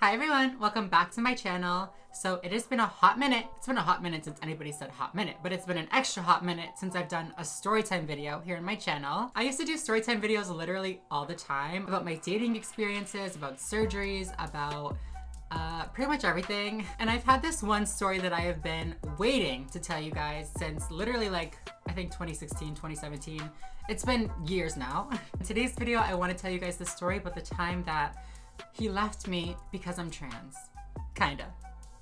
Hi everyone, welcome back to my channel. So it has been a hot minute. It's been a hot minute since anybody said hot minute, but it's been an extra hot minute since I've done a storytime video here on my channel. I used to do storytime videos literally all the time about my dating experiences, about surgeries, about pretty much everything. And I've had this one story that I have been waiting to tell you guys since literally I think 2016, 2017. It's been years now. In today's video, I want to tell you guys the story about the time that he left me because I'm trans. Kinda.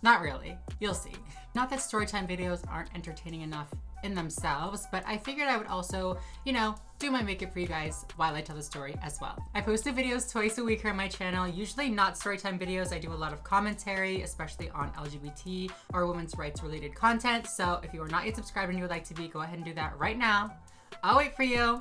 Not really. You'll see. Not that storytime videos aren't entertaining enough in themselves, but I figured I would also, do my makeup for you guys while I tell the story as well. I post videos twice a week here on my channel, usually not storytime videos. I do a lot of commentary, especially on LGBT or women's rights related content. So if you are not yet subscribed and you would like to be, go ahead and do that right now. I'll wait for you.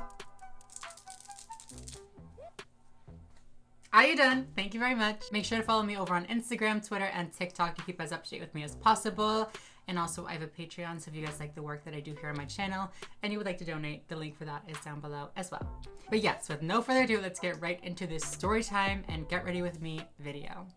Are you done? Thank you very much. Make sure to follow me over on Instagram, Twitter, and TikTok to keep as up to date with me as possible. And also I have a Patreon, so if you guys like the work that I do here on my channel and you would like to donate, the link for that is down below as well. But yes, with no further ado, let's get right into this story time and get ready with me video.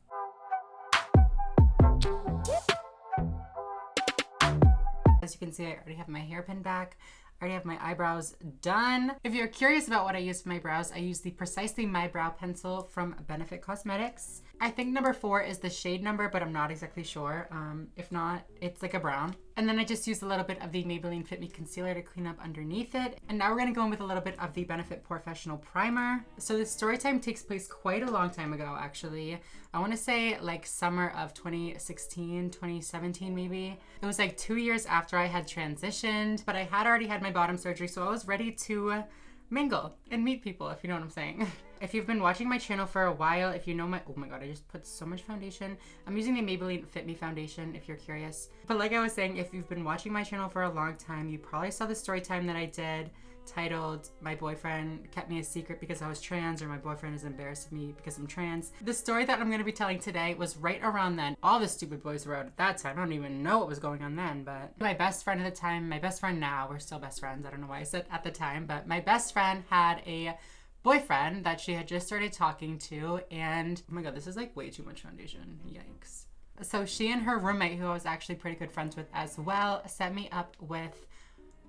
As you can see, I already have my hair pinned back. I already have my eyebrows done. If you're curious about what I use for my brows, I use the Precisely My Brow Pencil from Benefit Cosmetics. I think number 4 is the shade number, but I'm not exactly sure. If not, it's like a brown. And then I just used a little bit of the Maybelline Fit Me Concealer to clean up underneath it. And now we're gonna go in with a little bit of the Benefit Professional Primer. So this story time takes place quite a long time ago, actually. I wanna say like summer of 2016, 2017 maybe. It was like 2 years after I had transitioned, but I had already had my bottom surgery, so I was ready to mingle and meet people, if you know what I'm saying. If you've been watching my channel for a while, if you know oh my god, I just put so much foundation. I'm using the Maybelline Fit Me foundation if you're curious. But like I was saying, if you've been watching my channel for a long time, you probably saw the story time that I did titled My Boyfriend Kept Me a Secret Because I Was Trans, or My Boyfriend Is Embarrassed of Me Because I'm Trans. The story that I'm going to be telling today was right around then. All the stupid boys were out at that time. I don't even know what was going on then, but my best friend at the time, my best friend now, we're still best friends. I don't know why I said at the time, but my best friend had a boyfriend that she had just started talking to, and oh my god, this is like way too much foundation. Yikes. So she and her roommate, who I was actually pretty good friends with as well, set me up with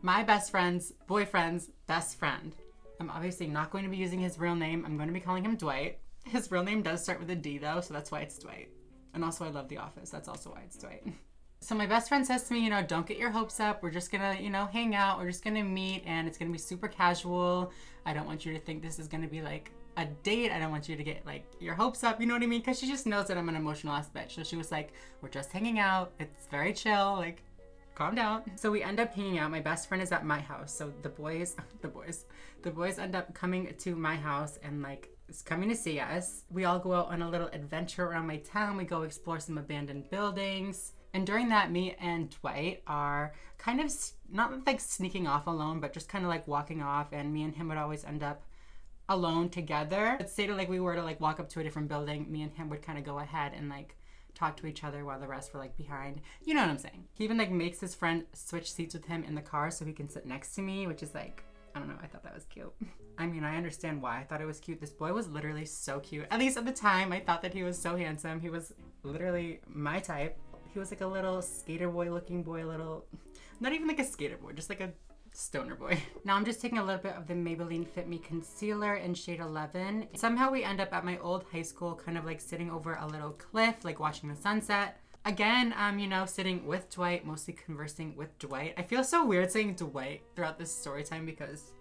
my best friend's boyfriend's best friend. I'm obviously not going to be using his real name. I'm going to be calling him Dwight. His real name does start with a D though, so that's why it's Dwight. And also I love The Office. That's also why it's Dwight. So my best friend says to me, don't get your hopes up. We're just gonna, hang out. We're just gonna meet and it's gonna be super casual. I don't want you to think this is gonna be like a date. I don't want you to get like your hopes up, you know what I mean? Because she just knows that I'm an emotional ass bitch. So she was like, we're just hanging out. It's very chill. Like, calm down. So we end up hanging out. My best friend is at my house. So the boys end up coming to my house and like coming to see us. We all go out on a little adventure around my town. We go explore some abandoned buildings. And during that, me and Dwight are kind of not like sneaking off alone, but just kind of like walking off. And me and him would always end up alone together. Let's say we were to like walk up to a different building, me and him would kind of go ahead and like talk to each other while the rest were like behind. You know what I'm saying? He even like makes his friend switch seats with him in the car so he can sit next to me, which is like, I don't know, I thought that was cute. I mean, I understand why I thought it was cute. This boy was literally so cute. At least at the time, I thought that he was so handsome. He was literally my type. He was like a little skater boy looking boy, not even like a skater boy, just like a stoner boy. Now I'm just taking a little bit of the Maybelline Fit Me Concealer in shade 11. Somehow we end up at my old high school, kind of like sitting over a little cliff, like watching the sunset. Again, sitting with Dwight, mostly conversing with Dwight. I feel so weird saying Dwight throughout this story time because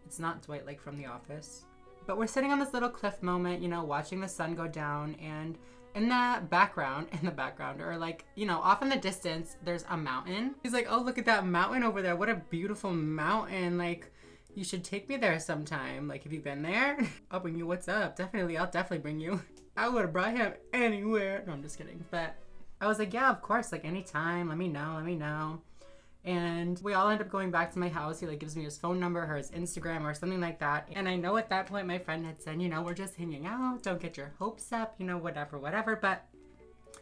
it's not Dwight like from The Office. But we're sitting on this little cliff moment, watching the sun go down, and in the background, or like, off in the distance, there's a mountain. He's like, oh, look at that mountain over there. What a beautiful mountain. Like, you should take me there sometime. Like, have you been there? I'll bring you. What's up? Definitely, I'll definitely bring you. I would have brought him anywhere. No, I'm just kidding. But I was like, yeah, of course. Like, anytime. Let me know. And we all end up going back to my house. He like gives me his phone number or his Instagram or something like that. And I know at that point my friend had said, we're just hanging out. Don't get your hopes up, whatever. But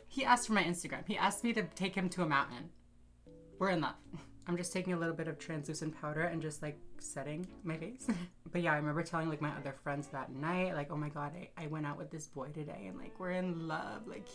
he asked for my Instagram. He asked me to take him to a mountain. We're in love. I'm just taking a little bit of translucent powder and just like setting my face. But yeah, I remember telling like my other friends that night, like, oh my God, I went out with this boy today and like we're in love. Like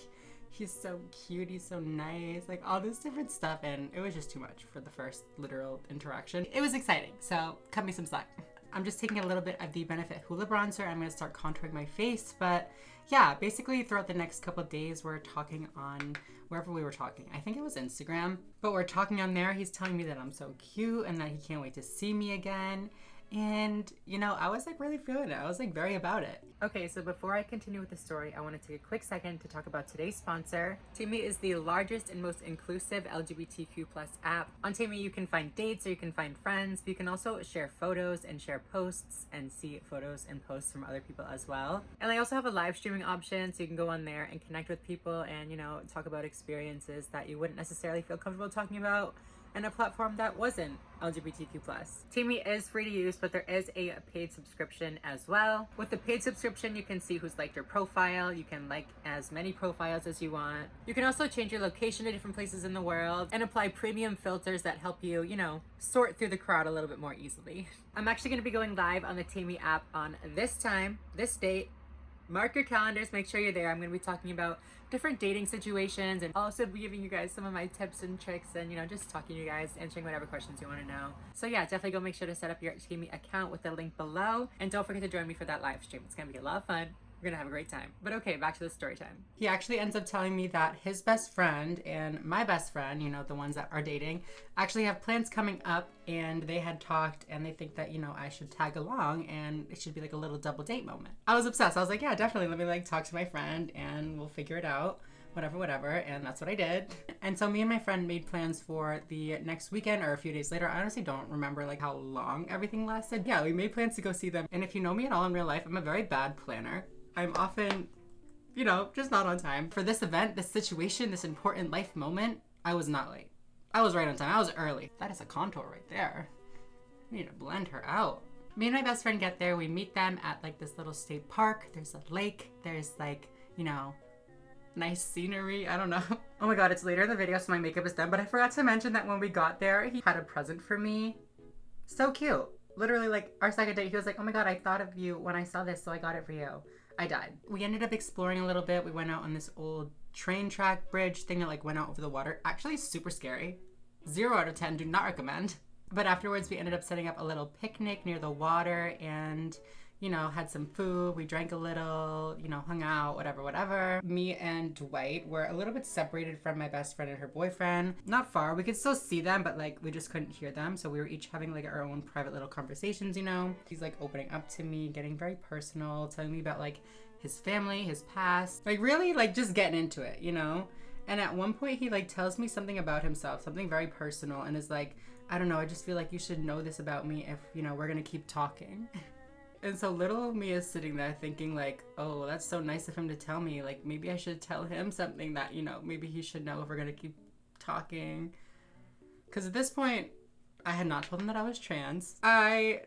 he's so cute, he's so nice, like all this different stuff. And it was just too much for the first literal interaction. It was exciting, so cut me some slack. I'm just taking a little bit of the Benefit Hoola Bronzer. I'm gonna start contouring my face. But yeah, basically throughout the next couple of days, we're talking on wherever we were talking. I think it was Instagram, but we're talking on there. He's telling me that I'm so cute and that he can't wait to see me again. And, you know, I was like really feeling it. I was like very about it. Okay, so before I continue with the story, I want to take a quick second to talk about today's sponsor. Temu is the largest and most inclusive LGBTQ+ app. On Temu, you can find dates or you can find friends, but you can also share photos and share posts and see photos and posts from other people as well. And they also have a live streaming option, so you can go on there and connect with people and, you know, talk about experiences that you wouldn't necessarily feel comfortable talking about and a platform that wasn't LGBTQ+. Temu is free to use, but there is a paid subscription as well. With the paid subscription, you can see who's liked your profile. You can like as many profiles as you want. You can also change your location to different places in the world and apply premium filters that help you, you know, sort through the crowd a little bit more easily. I'm actually going to be going live on the Temu app on this time, this date. Mark your calendars, make sure you're there. I'm going to be talking about different dating situations and also be giving you guys some of my tips and tricks and, you know, just talking to you guys, answering whatever questions you want to know. So yeah, definitely go make sure to set up your Temu account with the link below. And don't forget to join me for that live stream. It's going to be a lot of fun. We're gonna have a great time. But okay, back to the story time. He actually ends up telling me that his best friend and my best friend, you know, the ones that are dating, actually have plans coming up, and they had talked and they think that, you know, I should tag along and it should be like a little double date moment. I was obsessed. I was like, yeah, definitely. Let me like talk to my friend and we'll figure it out. Whatever. And that's what I did. And so me and my friend made plans for the next weekend or a few days later. I honestly don't remember like how long everything lasted. Yeah, we made plans to go see them. And if you know me at all in real life, I'm a very bad planner. I'm often, you know, just not on time. For this event, this situation, this important life moment, I was not late. I was right on time. I was early. That is a contour right there. I need to blend her out. Me and my best friend get there. We meet them at like this little state park. There's a lake. There's like, you know, nice scenery. I don't know. Oh my God, it's later in the video, so my makeup is done. But I forgot to mention that when we got there, he had a present for me. So cute. Literally like our second date, he was like, oh my God, I thought of you when I saw this, so I got it for you. I died. We ended up exploring a little bit. We went out on this old train track bridge thing that like went out over the water. Actually super scary. 0 out of 10, do not recommend. But afterwards we ended up setting up a little picnic near the water and, you know, had some food. We drank a little, you know, hung out, whatever. Me and Dwight were a little bit separated from my best friend and her boyfriend. Not far. We could still see them, but like we just couldn't hear them. So we were each having like our own private little conversations, you know. He's like opening up to me, getting very personal, telling me about like his family, his past, like really like just getting into it, you know. And at one point he like tells me something about himself, something very personal, and is like, I don't know, I just feel like you should know this about me if, you know, we're gonna keep talking. And so little me is sitting there thinking like, oh, that's so nice of him to tell me. Like maybe I should tell him something that, you know, maybe he should know if we're gonna keep talking. Because at this point, I had not told him that I was trans. I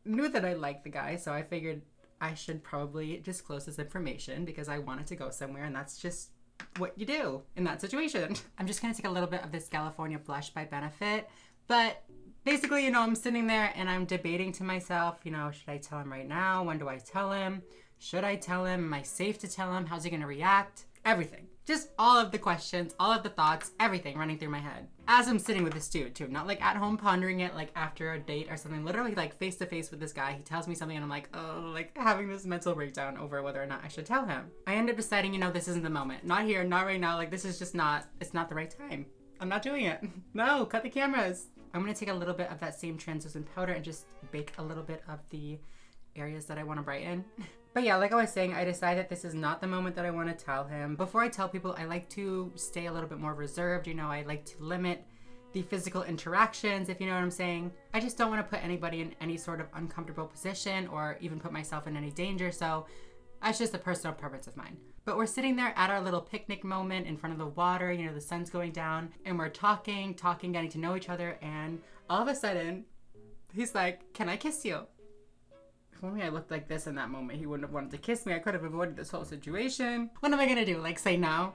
knew that I liked the guy, so I figured I should probably disclose this information because I wanted to go somewhere, and that's just what you do in that situation. I'm just gonna take a little bit of this California blush by Benefit, but basically, you know, I'm sitting there and I'm debating to myself, you know, should I tell him right now? When do I tell him? Should I tell him? Am I safe to tell him? How's he gonna react? Everything. Just all of the questions, all of the thoughts, everything running through my head. As I'm sitting with this dude too, not like at home pondering it like after a date or something, literally like face to face with this guy. He tells me something and I'm like, oh, like having this mental breakdown over whether or not I should tell him. I end up deciding, you know, this isn't the moment. Not here, not right now. Like this is just not, it's not the right time. I'm not doing it. No, cut the cameras. I'm gonna take a little bit of that same translucent powder and just bake a little bit of the areas that I want to brighten. But yeah, like I was saying, I decided this is not the moment that I want to tell him. Before I tell people, I like to stay a little bit more reserved. You know, I like to limit the physical interactions, if you know what I'm saying. I just don't want to put anybody in any sort of uncomfortable position or even put myself in any danger. So that's just a personal preference of mine. But we're sitting there at our little picnic moment in front of the water, you know, the sun's going down, and we're talking, getting to know each other, and all of a sudden, he's like, can I kiss you? If only I looked like this in that moment, he wouldn't have wanted to kiss me. I could have avoided this whole situation. What am I gonna do? Like say no?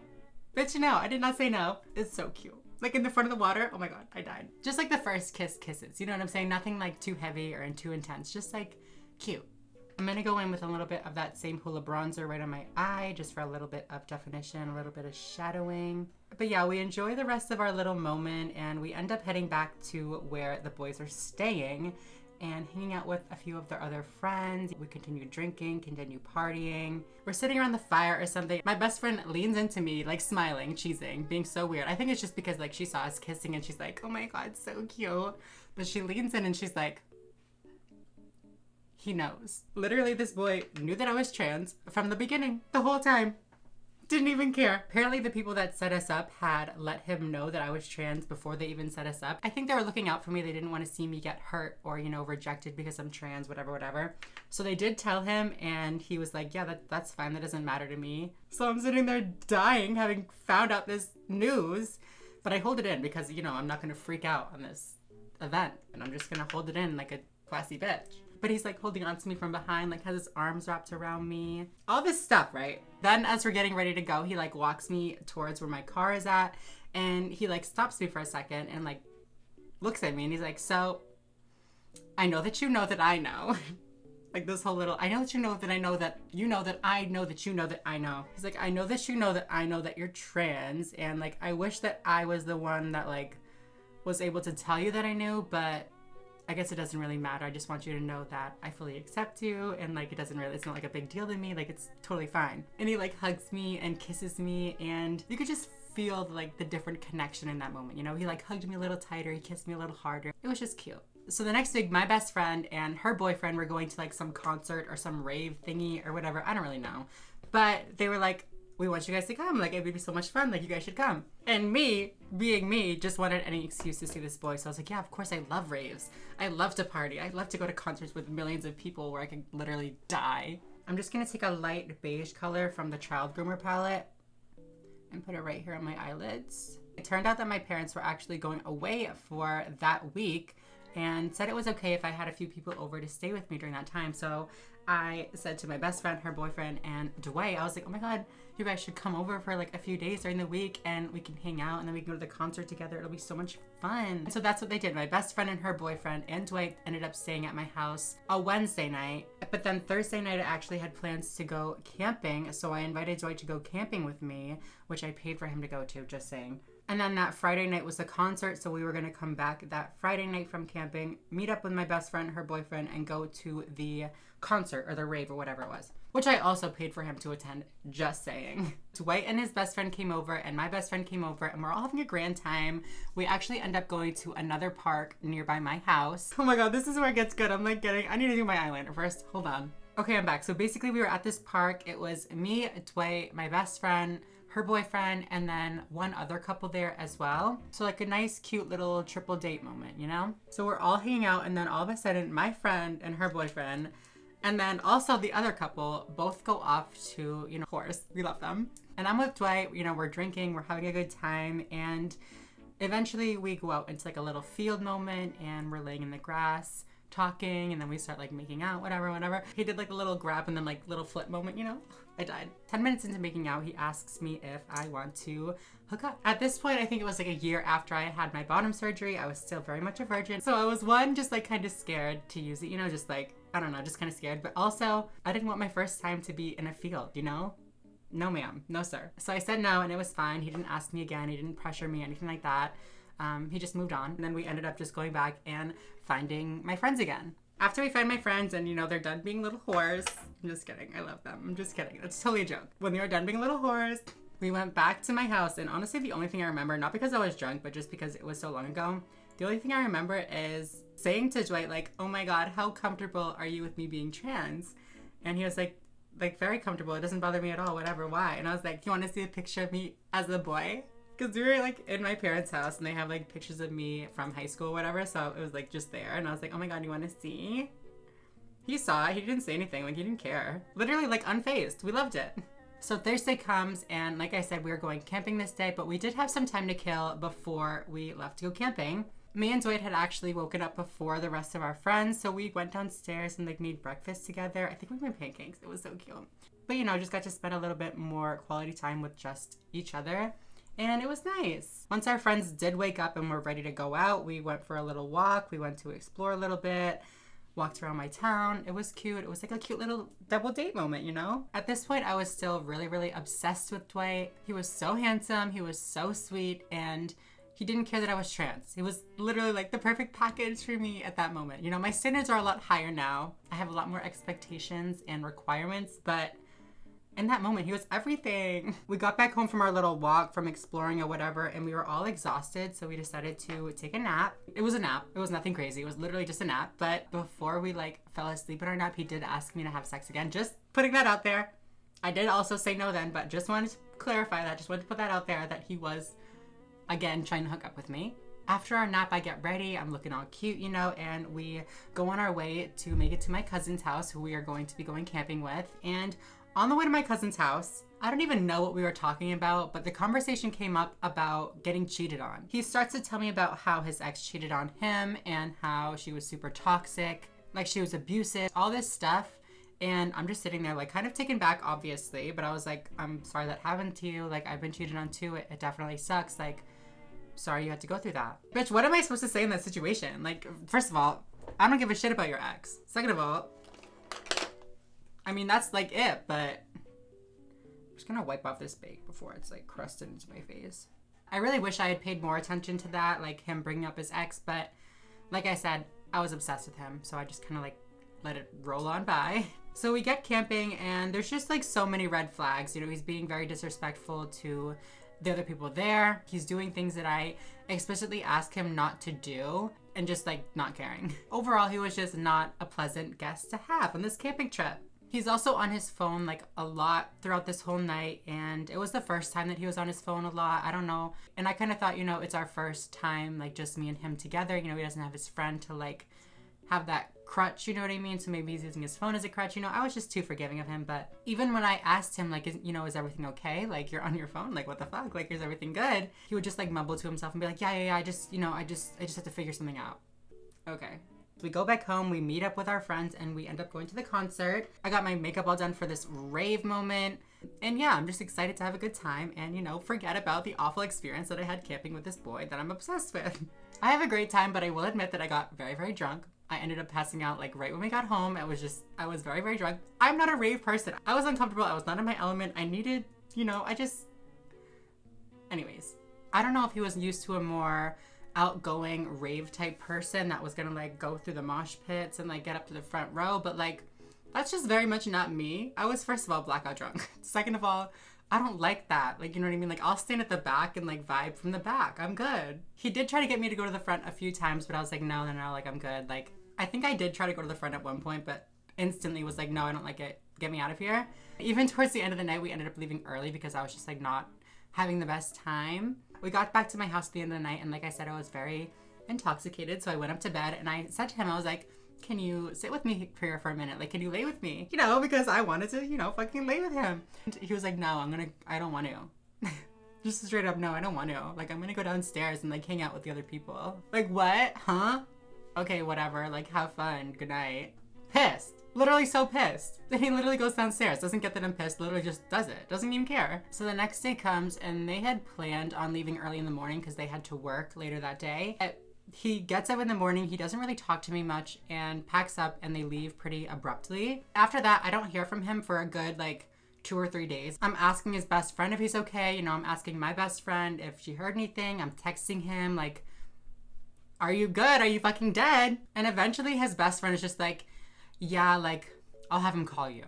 Bitch, no, I did not say no. It's so cute. like in the front of the water. Oh my God, I died. Just like the first kisses. You know what I'm saying? Nothing like too heavy or too intense. Just like cute. I'm gonna go in with a little bit of that same Hoola bronzer right on my eye, just for a little bit of definition, a little bit of shadowing. But yeah, we enjoy the rest of our little moment, and we end up heading back to where the boys are staying and hanging out with a few of their other friends. We continue drinking, continue partying. We're sitting around the fire or something. My best friend leans into me, like smiling, cheesing, being so weird. I think it's just because like she saw us kissing and she's like, oh my God, so cute. But she leans in and she's like, he knows. Literally, this boy knew that I was trans from the beginning, the whole time. Didn't even care. Apparently, the people that set us up had let him know that I was trans before they even set us up. I think they were looking out for me. They didn't want to see me get hurt or, you know, rejected because I'm trans, whatever. So they did tell him, and he was like, yeah, that's fine. That doesn't matter to me. So I'm sitting there dying, having found out this news. But I hold it in because, you know, I'm not going to freak out on this event. And I'm just going to hold it in like a classy bitch. But he's like holding on to me from behind, like has his arms wrapped around me. All this stuff, right? Then as we're getting ready to go, he like walks me towards where my car is at. And he like stops me for a second and like looks at me and he's like, so I know that you know that I know. Like this whole little, I know that you know that I know that you know that I know that you know that I know. He's like, I know that you know that I know that you're trans. And like, I wish that I was the one that like was able to tell you that I knew, but I guess it doesn't really matter. I just want you to know that I fully accept you and like it's not like a big deal to me. Like it's totally fine. And he like hugs me and kisses me and you could just feel like the different connection in that moment. You know, he like hugged me a little tighter. He kissed me a little harder. It was just cute. So the next week, my best friend and her boyfriend were going to like some concert or some rave thingy or whatever. I don't really know. But they were like, we want you guys to come. Like, it would be so much fun. Like, you guys should come. And me, being me, just wanted any excuse to see this boy. So I was like, yeah, of course I love raves. I love to party. I love to go to concerts with millions of people where I could literally die. I'm just going to take a light beige color from the Child Groomer palette and put it right here on my eyelids. It turned out that my parents were actually going away for that week and said it was okay if I had a few people over to stay with me during that time. So I said to my best friend, her boyfriend, and Dwight, I was like, oh my God, you guys should come over for like a few days during the week and we can hang out and then we can go to the concert together. It'll be so much fun. And so that's what they did. My best friend and her boyfriend and Dwight ended up staying at my house a Wednesday night. But then Thursday night, I actually had plans to go camping. So I invited Dwight to go camping with me, which I paid for him to go to, just saying. And then that Friday night was the concert, so we were going to come back that Friday night from camping, meet up with my best friend, her boyfriend, and go to the concert or the rave or whatever it was, which I also paid for him to attend, just saying. Dwight and his best friend came over, and my best friend came over, and we're all having a grand time. We actually end up going to another park nearby my house. Oh my God, this is where it gets good. I'm like I need to do my eyeliner first. Hold on. Okay, I'm back. So basically we were at this park. It was me, Dwight, my best friend, her boyfriend, and then one other couple there as well. So like a nice, cute little triple date moment, you know? So we're all hanging out, and then all of a sudden, my friend and her boyfriend, and then also the other couple, both go off to, you know, of course, we love them. And I'm with Dwight, you know, we're drinking, we're having a good time, and eventually we go out into like a little field moment, and we're laying in the grass, talking, and then we start like making out, whatever. He did like a little grab and then like little flip moment, you know? I died. 10 minutes into making out, he asks me if I want to hook up. At this point, I think it was like a year after I had my bottom surgery. I was still very much a virgin. So I was just like kind of scared to use it, you know, just like, I don't know, just kind of scared. But also, I didn't want my first time to be in a field, you know? No ma'am, no sir. So I said no, and it was fine. He didn't ask me again. He didn't pressure me, anything like that. He just moved on. And then we ended up just going back and finding my friends again. After we find my friends and, you know, they're done being little whores. I'm just kidding. I love them. I'm just kidding. It's totally a joke. When they were done being little whores, we went back to my house. And honestly, the only thing I remember, not because I was drunk, but just because it was so long ago, the only thing I remember is saying to Dwight, like, oh my God, how comfortable are you with me being trans? And he was like very comfortable. It doesn't bother me at all, whatever, why? And I was like, you want to see a picture of me as a boy? Because we were like in my parents' house and they have like pictures of me from high school or whatever. So it was like just there. And I was like, oh my God, you want to see? He saw it. He didn't say anything. Like he didn't care. Literally like unfazed. We loved it. So Thursday comes and like I said, we were going camping this day, but we did have some time to kill before we left to go camping. Me and Dwight had actually woken up before the rest of our friends. So we went downstairs and like made breakfast together. I think we made pancakes. It was so cute. But you know, just got to spend a little bit more quality time with just each other. And it was nice. Once our friends did wake up and were ready to go out, we went for a little walk. We went to explore a little bit, walked around my town. It was cute. It was like a cute little double date moment, you know? At this point, I was still really, really obsessed with Dwight. He was so handsome. He was so sweet. And he didn't care that I was trans. He was literally like the perfect package for me at that moment. You know, my standards are a lot higher now. I have a lot more expectations and requirements, but in that moment, he was everything. We got back home from our little walk from exploring or whatever, and we were all exhausted, so we decided to take a nap. It was a nap. It was nothing crazy. It was literally just a nap. But before we like fell asleep in our nap, he did ask me to have sex again. Just putting that out there. I did also say no then, but just wanted to clarify that. Just wanted to put that out there that he was, again, trying to hook up with me. After our nap, I get ready. I'm looking all cute, you know, and we go on our way to make it to my cousin's house, who we are going to be going camping with. And on the way to my cousin's house, I don't even know what we were talking about, but the conversation came up about getting cheated on. He starts to tell me about how his ex cheated on him and how she was super toxic, like she was abusive, all this stuff. And I'm just sitting there like kind of taken back, obviously, but I was like, I'm sorry that happened to you. Like, I've been cheated on too. It definitely sucks. Like, sorry you had to go through that. Bitch, what am I supposed to say in that situation? Like, first of all, I don't give a shit about your ex. Second of all, I mean, that's like it, but I'm just gonna wipe off this bake before it's like crusted into my face. I really wish I had paid more attention to that, like him bringing up his ex, but like I said, I was obsessed with him, so I just kind of like let it roll on by. So we get camping and there's just like so many red flags. You know, he's being very disrespectful to the other people there. He's doing things that I explicitly ask him not to do and just like not caring. Overall, he was just not a pleasant guest to have on this camping trip. He's also on his phone like a lot throughout this whole night, and it was the first time that he was on his phone a lot. I don't know. And I kind of thought, you know, it's our first time, like just me and him together. You know, he doesn't have his friend to like have that crutch, you know what I mean? So maybe he's using his phone as a crutch. You know, I was just too forgiving of him. But even when I asked him, like, is everything okay? Like, you're on your phone? Like, what the fuck? Like, is everything good? He would just like mumble to himself and be like, yeah, I just have to figure something out. Okay. We go back home, we meet up with our friends, and we end up going to the concert. I got my makeup all done for this rave moment. And yeah, I'm just excited to have a good time and, you know, forget about the awful experience that I had camping with this boy that I'm obsessed with. I have a great time, but I will admit that I got very, very drunk. I ended up passing out like right when we got home. I was very, very drunk. I'm not a rave person. I was uncomfortable. I was not in my element. I needed, anyways. I don't know if he was used to a more outgoing rave type person that was gonna like go through the mosh pits and like get up to the front row, but like that's just very much not me. I was, first of all, blackout drunk. Second of all, I don't like that. Like, you know what I mean? Like, I'll stand at the back and like vibe from the back. I'm good. He did try to get me to go to the front a few times, but I was like, no, like I'm good. Like, I think I did try to go to the front at one point, but instantly was like, no, I don't like it. Get me out of here. Even towards the end of the night, we ended up leaving early because I was just like not having the best time. We got back to my house at the end of the night, and like I said, I was very intoxicated, so I went up to bed and I said to him, I was like, can you sit with me here for a minute? Like, can you lay with me? You know, because I wanted to, fucking lay with him. And he was like, no, I don't want to. Just straight up, no, I don't want to. Like, I'm gonna go downstairs and like hang out with the other people. Like, what? Huh? Okay, whatever. Like, have fun. Good night. Pissed. Literally so pissed. Then he literally goes downstairs, doesn't get that I'm pissed, literally just does it. Doesn't even care. So the next day comes and they had planned on leaving early in the morning because they had to work later that day. He gets up in the morning, he doesn't really talk to me much, and packs up and they leave pretty abruptly. After that, I don't hear from him for a good like 2 or 3 days. I'm asking his best friend if he's okay. I'm asking my best friend if she heard anything. I'm texting him like, are you good? Are you fucking dead? And eventually his best friend is just like, yeah, like, I'll have him call you.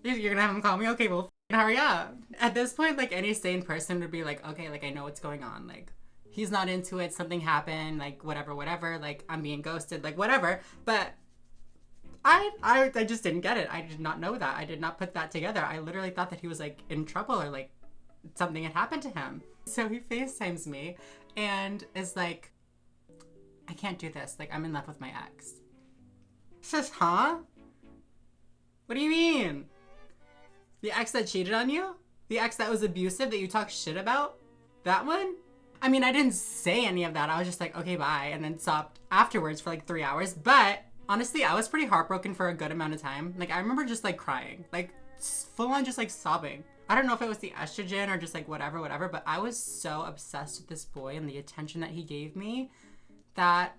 You're gonna have him call me? Okay, well, hurry up. At this point, like, any sane person would be like, okay, like, I know what's going on. Like, he's not into it. Something happened. Like, whatever. Like, I'm being ghosted. Like, whatever. But I just didn't get it. I did not know that. I did not put that together. I literally thought that he was, like, in trouble or, like, something had happened to him. So he FaceTimes me and is like, I can't do this. Like, I'm in love with my ex. Says, huh? What do you mean? The ex that cheated on you? The ex that was abusive that you talk shit about? That one? I mean, I didn't say any of that. I was just like, okay, bye. And then stopped afterwards for like 3 hours. But honestly, I was pretty heartbroken for a good amount of time. Like, I remember just like crying, like full on just like sobbing. I don't know if it was the estrogen or just like whatever, but I was so obsessed with this boy and the attention that he gave me that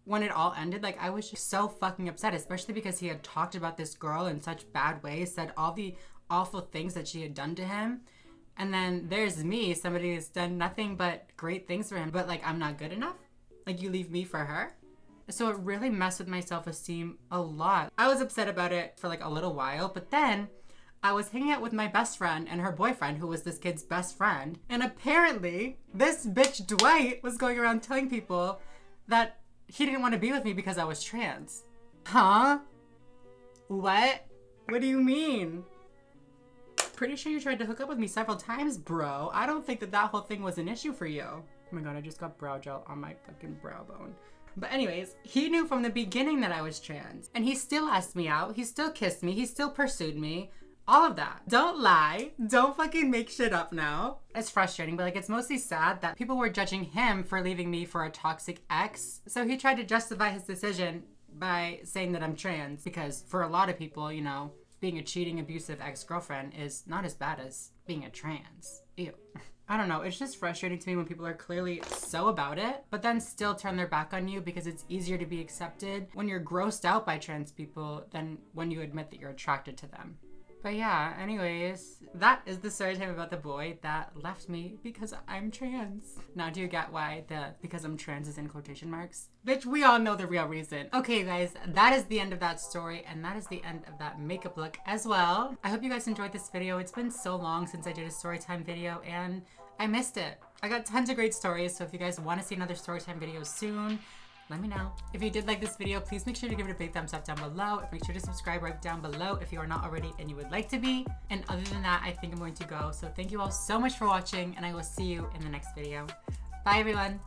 when it all ended, like I was just so fucking upset, especially because he had talked about this girl in such bad ways, said all the awful things that she had done to him. And then there's me, somebody who's done nothing but great things for him, but like I'm not good enough? Like you leave me for her? So it really messed with my self-esteem a lot. I was upset about it for like a little while, but then I was hanging out with my best friend and her boyfriend, who was this kid's best friend. And apparently this bitch Dwight was going around telling people that he didn't want to be with me because I was trans. Huh? What? What do you mean? Pretty sure you tried to hook up with me several times, bro. I don't think that whole thing was an issue for you. Oh my god, I just got brow gel on my fucking brow bone. But anyways, he knew from the beginning that I was trans. And he still asked me out. He still kissed me. He still pursued me. All of that. Don't lie. Don't fucking make shit up now. It's frustrating, but like it's mostly sad that people were judging him for leaving me for a toxic ex. So he tried to justify his decision by saying that I'm trans because for a lot of people, you know, being a cheating, abusive ex-girlfriend is not as bad as being a trans. Ew. I don't know, it's just frustrating to me when people are clearly so about it, but then still turn their back on you because it's easier to be accepted when you're grossed out by trans people than when you admit that you're attracted to them. But yeah, anyways, that is the story time about the boy that left me because I'm trans. Now do you get why the because I'm trans is in quotation marks? Bitch, we all know the real reason. Okay guys, that is the end of that story and that is the end of that makeup look as well. I hope you guys enjoyed this video. It's been so long since I did a story time video and I missed it. I got tons of great stories, so if you guys want to see another story time video soon, let me know. If you did like this video, please make sure to give it a big thumbs up down below. Make sure to subscribe right down below if you are not already and you would like to be. And other than that, I think I'm going to go. So thank you all so much for watching and I will see you in the next video. Bye everyone.